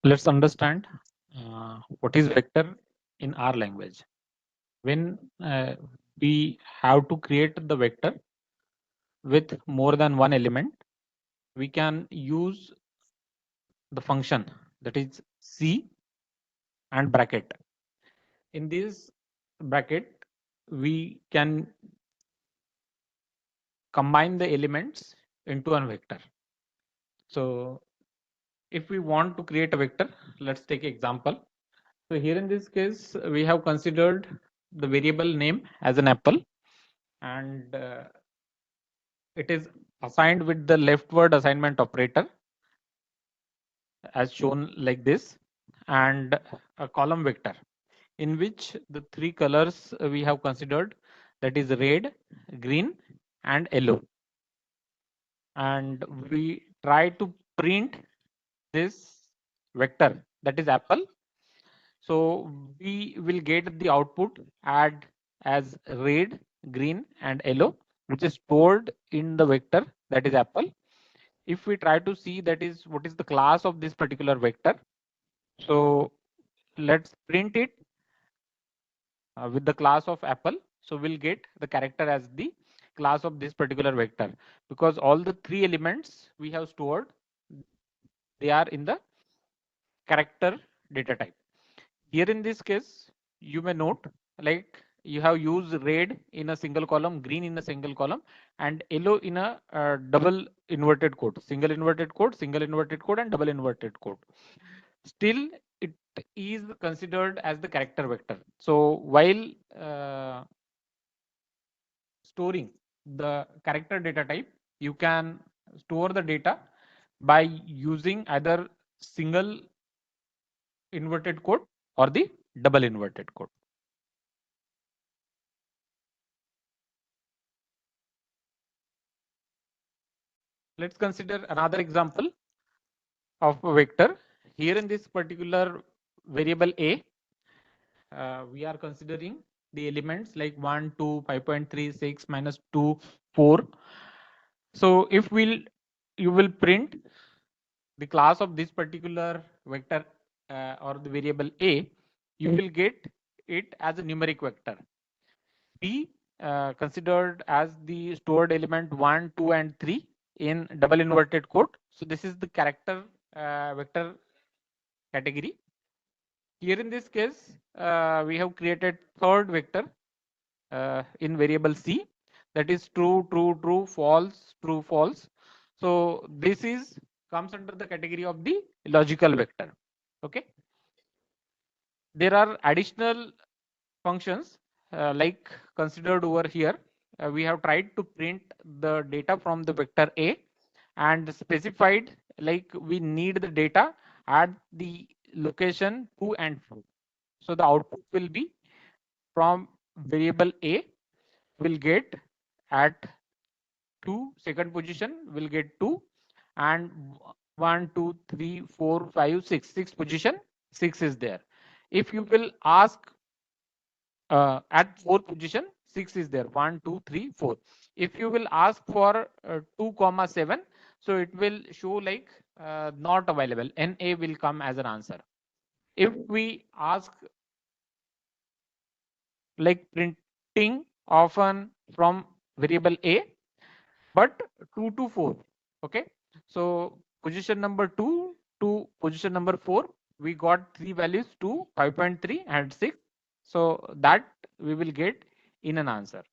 Let's understand what is vector in our language. When we have to create the vector with more than one element, we can use the function that is C and bracket. In this bracket, we can combine the elements into a vector. So if we want to create a vector, let's take example. So here in this case, we have considered the variable name as an apple, and it is assigned with the leftward assignment operator as shown like this, and a column vector in which the three colors we have considered, that is red, green and yellow, and we try to print this vector, that is apple. So we will get the output add as red, green and yellow, which is stored in the vector, that is apple. If we try to see that is what is the class of this particular vector, so let's print it with the class of apple. So we'll get the character as the class of this particular vector, because all the three elements we have stored, they are in the character data type. Here in this case, you may note like you have used red in a single column, green in a single column, and yellow in a double inverted code, single inverted code, single inverted code, and double inverted code. Still, it is considered as the character vector. So while storing the character data type, you can store the data by using either single inverted code or the double inverted code. Let's consider another example of a vector. Here in this particular variable a, we are considering the elements like 1, 2, 5.3, 6, minus 2, 4. So if you will print the class of this particular vector or the variable a, you will get it as a numeric vector. B considered as the stored element 1, 2 and 3 in double inverted code. So this is the character vector category. Here in this case, we have created third vector in variable C, that is true, true, true, false, true, false. So this is comes under the category of the logical vector. Okay. There are additional functions like considered over here. We have tried to print the data from the vector A and specified like we need the data at the location 2 and 4. So the output will be from variable A will get at 2, second position will get 2, and 1, 2, 3, 4, 5, 6, sixth position 6 is there. If you will ask at fourth position 6 is there, 1, 2, 3, 4. If you will ask for 2 comma 7, so it will show like not available, na will come as an answer. If we ask like printing often from variable a, but 2 to 4, okay, so position number 2 to position number 4, we got three values 2, 5.3 and 6, so that we will get in an answer.